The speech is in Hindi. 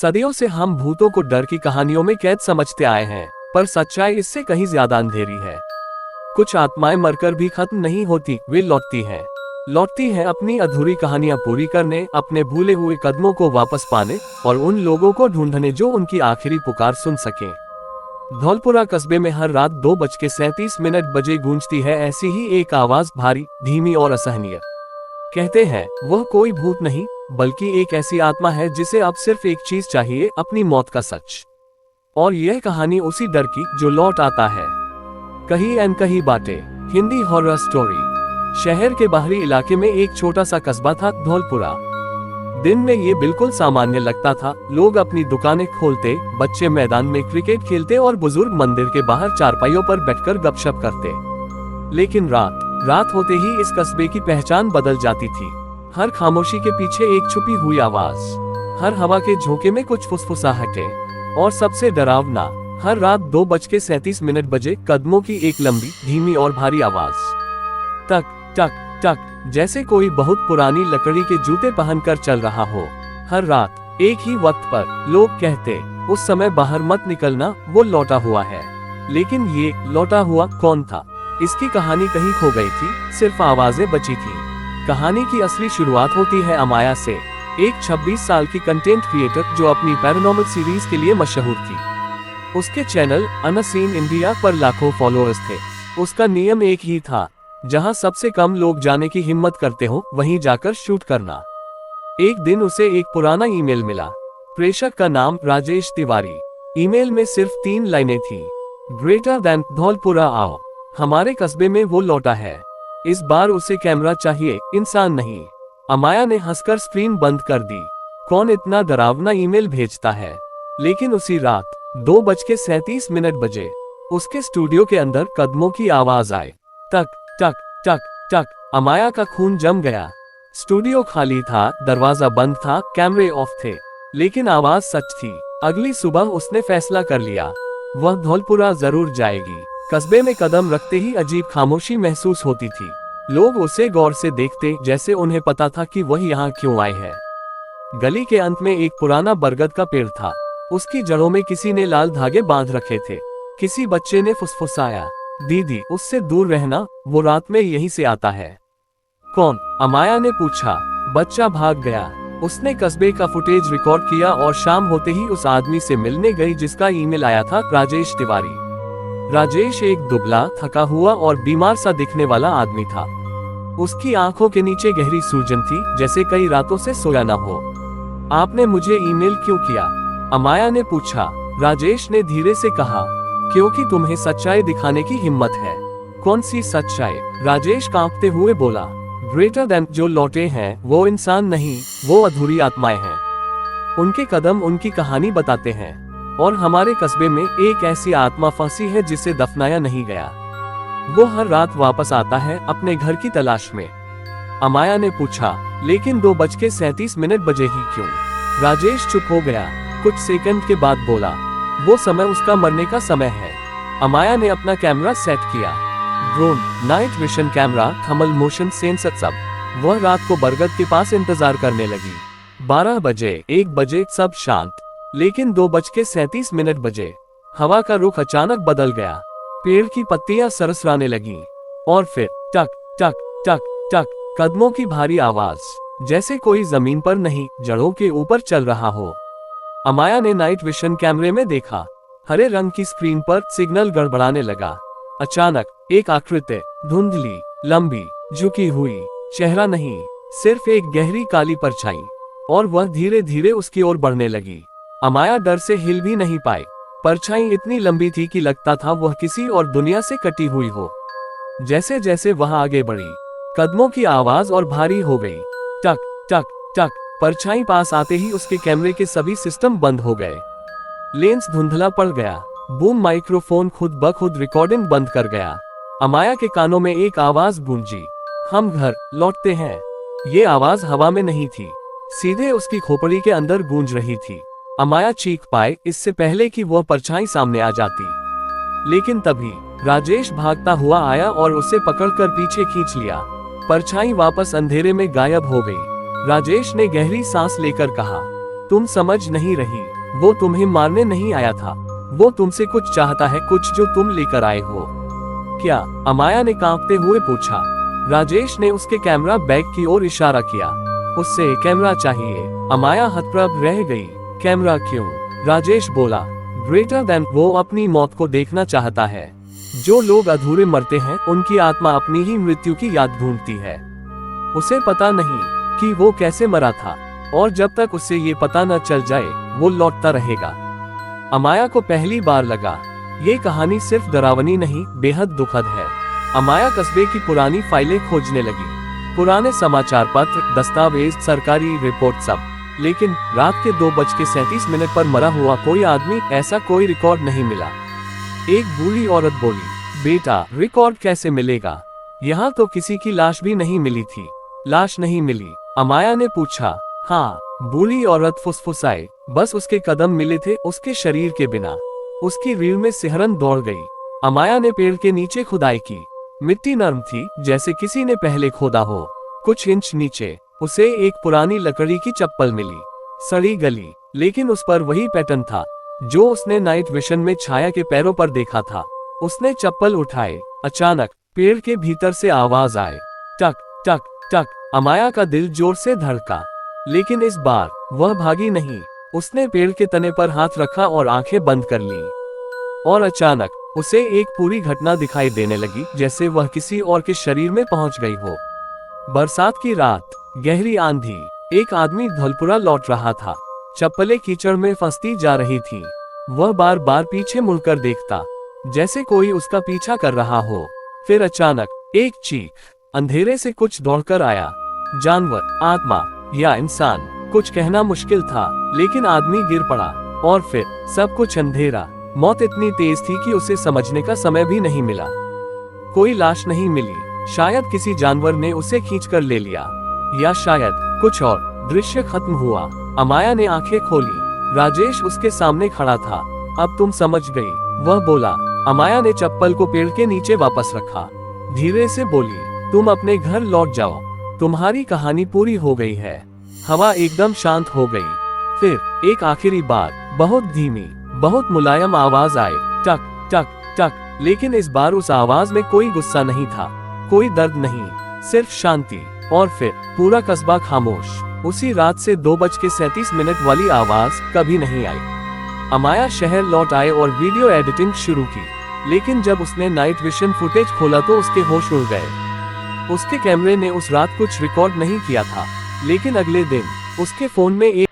सदियों से हम भूतों को डर की कहानियों में कैद समझते आए हैं, पर सच्चाई इससे कहीं ज्यादा अंधेरी है। कुछ आत्माएं मरकर भी खत्म नहीं होती, वे लौटती हैं अपनी अधूरी कहानियां पूरी करने, अपने भूले हुए कदमों को वापस पाने और उन लोगों को ढूंढने जो उनकी आखिरी पुकार सुन सकें। धौलपुरा कस्बे में हर रात 2:37 बजे गूंजती है ऐसी ही एक आवाज, भारी, धीमी और असहनीय। कहते हैं वह कोई भूत नहीं, बल्कि एक ऐसी आत्मा है जिसे अब सिर्फ एक चीज चाहिए, अपनी मौत का सच। और यह कहानी उसी डर की जो लौट आता है। कही अनकही बातें, हिंदी हॉरर स्टोरी। शहर के बाहरी इलाके में एक छोटा सा कस्बा था, धौलपुरा। दिन में ये बिल्कुल सामान्य लगता था। लोग अपनी दुकानें खोलते, बच्चे मैदान में क्रिकेट खेलते और बुजुर्ग मंदिर के बाहर चारपाइयों पर बैठकर गपशप करते। लेकिन रात होते ही इस कस्बे की पहचान बदल जाती थी। हर खामोशी के पीछे एक छुपी हुई आवाज, हर हवा के झोंके में कुछ फुसफुसाहटें, और सबसे डरावना, हर रात 2:37 बजे कदमों की एक लंबी, धीमी और भारी आवाज। टक टक टक, जैसे कोई बहुत पुरानी लकड़ी के जूते पहनकर चल रहा हो। हर रात एक ही वक्त पर लोग कहते, उस समय बाहर मत निकलना, वो लौटा हुआ है। लेकिन ये लौटा हुआ कौन था? इसकी कहानी कहीं खो गई थी, सिर्फ आवाजें बची थी। कहानी की असली शुरुआत होती है अमाया से, एक 26 साल की कंटेंट क्रिएटर जो अपनी पैरानॉर्मल सीरीज के लिए मशहूर थी। उसके चैनल अनसीन इंडिया पर लाखों फॉलोअर्स थे। उसका नियम एक ही था, जहां सबसे कम लोग जाने की हिम्मत करते हो, वहीं जाकर शूट करना। एक दिन उसे एक पुराना ईमेल मिला। प्रेषक का नाम राजेश तिवारी। ईमेल में सिर्फ 3 लाइनें थी। ग्रेटर दैन धौलपुरा आओ, हमारे कस्बे में वो लौटा है। इस बार उसे कैमरा चाहिए, इंसान नहीं। अमाया ने हंसकर स्क्रीन बंद कर दी। कौन इतना डरावना ईमेल भेजता है? लेकिन उसी रात 2:37 बजे उसके स्टूडियो के अंदर कदमों की आवाज आई। टक टक टक टक। अमाया का खून जम गया। स्टूडियो खाली था, दरवाजा बंद था, कैमरे ऑफ थे, लेकिन आवाज सच थी। अगली सुबह उसने फैसला कर लिया, वह धौलपुरा जरूर जाएगी। कस्बे में कदम रखते ही अजीब खामोशी महसूस होती थी। लोग उसे गौर से देखते, जैसे उन्हें पता था कि वह यहाँ क्यों आए हैं। गली के अंत में एक पुराना बरगद का पेड़ था। उसकी जड़ों में किसी ने लाल धागे बांध रखे थे। किसी बच्चे ने फुसफुसाया, दीदी उससे दूर रहना, वो रात में यहीं से आता है। कौन? अमाया ने पूछा। बच्चा भाग गया। उसने कस्बे का फुटेज रिकॉर्ड किया और शाम होते ही उस आदमी से मिलने गई जिसका ईमेल आया था, राजेश तिवारी। राजेश एक दुबला, थका हुआ और बीमार सा दिखने वाला आदमी था। उसकी आंखों के नीचे गहरी सूजन थी, जैसे कई रातों से सोया न हो। आपने मुझे ईमेल क्यों किया? अमाया ने पूछा। राजेश ने धीरे से कहा, क्योंकि तुम्हें सच्चाई दिखाने की हिम्मत है। कौन सी सच्चाई? राजेश कांपते हुए बोला। ग्रेटर दैन जो लौटे हैं वो इंसान नहीं, वो अधूरी आत्माएं हैं। उनके कदम उनकी कहानी बताते हैं। और हमारे कस्बे में एक ऐसी आत्मा फंसी है जिसे दफनाया नहीं गया। वो हर रात वापस आता है, अपने घर की तलाश में। अमाया ने पूछा, लेकिन 2:37 बजे ही क्यों? राजेश चुप हो गया। कुछ सेकंड के बाद बोला, वो समय उसका मरने का समय है। अमाया ने अपना कैमरा सेट किया। Drone, night vision camera, thermal motion sensor, सब। वह रात को बरगद के पास इंतजार करने लगी। 12 बजे, 1 बजे, सब शांत। लेकिन 2:37 बजे हवा का रुख अचानक बदल गया। पेड़ की पत्तियां सरसराने लगीं। और फिर टक टक टक टक, कदमों की भारी आवाज, जैसे कोई जमीन पर नहीं, जड़ों के ऊपर चल रहा हो। अमाया ने नाइट विशन कैमरे में देखा। हरे रंग की स्क्रीन पर सिग्नल गड़बड़ाने लगा। अचानक एक आकृति, धुंधली, लंबी, झुकी हुई, चेहरा नहीं, सिर्फ एक गहरी काली परछाई, और वह धीरे धीरे उसकी ओर बढ़ने लगी। अमाया डर से हिल भी नहीं पाई। परछाई इतनी लंबी थी कि लगता था वह किसी और दुनिया से कटी हुई हो। जैसे जैसे वह आगे बढ़ी, कदमों की आवाज और भारी हो गई। टक टक टक, परछाई पास आते ही उसके कैमरे के सभी सिस्टम बंद हो गए। लेंस धुंधला पड़ गया। बूम माइक्रोफोन खुद ब खुद रिकॉर्डिंग बंद कर गया। अमाया के कानों में एक आवाज गूंजी, हम घर लौटते हैं। ये आवाज हवा में नहीं थी, सीधे उसकी खोपड़ी के अंदर गूंज रही थी। अमाया चीख पाए इससे पहले कि वह परछाई सामने आ जाती। लेकिन तभी राजेश भागता हुआ आया और उसे पकड़कर पीछे खींच लिया। परछाई वापस अंधेरे में गायब हो गई। राजेश ने गहरी सांस लेकर कहा, तुम समझ नहीं रही, वो तुम्हें मारने नहीं आया था, वो तुमसे कुछ चाहता है, कुछ जो तुम लेकर आए हो। क्या? अमाया ने कांपते हुए पूछा। राजेश ने उसके कैमरा बैग की ओर इशारा किया। उससे कैमरा चाहिए। अमाया हतप्रभ रह गई। कैमरा क्यों? राजेश बोला। ग्रेटर देन, वो अपनी मौत को देखना चाहता है। जो लोग अधूरे मरते हैं उनकी आत्मा अपनी ही मृत्यु की याद ढूंढती है। उसे पता नहीं कि वो कैसे मरा था, और जब तक उसे ये पता न चल जाए वो लौटता रहेगा। अमाया को पहली बार लगा ये कहानी सिर्फ डरावनी नहीं, बेहद दुखद है। अमाया कस्बे की पुरानी फाइलें खोजने लगी, पुराने समाचार पत्र, दस्तावेज, सरकारी रिपोर्ट, सब। लेकिन रात के 2:37 पर मरा हुआ कोई आदमी, ऐसा कोई रिकॉर्ड नहीं मिला। एक बूढ़ी औरत बोली, बेटा, रिकॉर्ड कैसे मिलेगा? यहाँ तो किसी की लाश भी नहीं मिली थी। लाश नहीं मिली? अमाया ने पूछा। हाँ, बूढ़ी औरत फुसफुसाई, बस उसके कदम मिले थे उसके शरीर के बिना। उसकी रीढ़ में सिहरन दौड़ गई। अमाया ने पेड़ के नीचे खुदाई की। मिट्टी नरम थी, जैसे किसी ने पहले खोदा हो। कुछ इंच नीचे उसे एक पुरानी लकड़ी की चप्पल मिली, सड़ी गली, लेकिन उस पर वही पैटर्न था जो उसने नाइट विशन में छाया के पैरों पर देखा था। उसने चप्पल उठाए। अचानक पेड़ के भीतर से आवाज आए, टक टक टक। अमाया का दिल जोर से धड़का, लेकिन इस बार वह भागी नहीं। उसने पेड़ के तने पर हाथ रखा और आंखें बंद कर लीं। और अचानक उसे एक पूरी घटना दिखाई देने लगी, जैसे वह किसी और के शरीर में पहुंच गई हो। बरसात की रात, गहरी आंधी, एक आदमी धौलपुरा लौट रहा था। चप्पलें कीचड़ में फंसती जा रही थी। वह बार बार पीछे मुड़कर देखता, जैसे कोई उसका पीछा कर रहा हो। फिर अचानक एक चीख, अंधेरे से कुछ दौड़कर आया। जानवर, आत्मा या इंसान, कुछ कहना मुश्किल था, लेकिन आदमी गिर पड़ा और फिर सब कुछ अंधेरा। मौत इतनी तेज थी कि उसे समझने का समय भी नहीं मिला। कोई लाश नहीं मिली, शायद किसी जानवर ने उसे खींचकर ले लिया, या शायद कुछ और। दृश्य खत्म हुआ। अमाया ने आंखें खोली। राजेश उसके सामने खड़ा था। अब तुम समझ गई, वह बोला। अमाया ने चप्पल को पेड़ के नीचे वापस रखा। धीरे से बोली, तुम अपने घर लौट जाओ, तुम्हारी कहानी पूरी हो गई है। हवा एकदम शांत हो गई। फिर एक आखिरी बार बहुत धीमी, बहुत मुलायम आवाज आई, टक टक टक। लेकिन इस बार उस आवाज में कोई गुस्सा नहीं था, कोई दर्द नहीं, सिर्फ शांति। और फिर पूरा कस्बा खामोश। उसी रात से 2:37 वाली आवाज कभी नहीं आई। अमाया शहर लौट आए और वीडियो एडिटिंग शुरू की, लेकिन जब उसने नाइट विशन फुटेज खोला तो उसके होश उड़ गए। उसके कैमरे ने उस रात कुछ रिकॉर्ड नहीं किया था, लेकिन अगले दिन उसके फोन में एक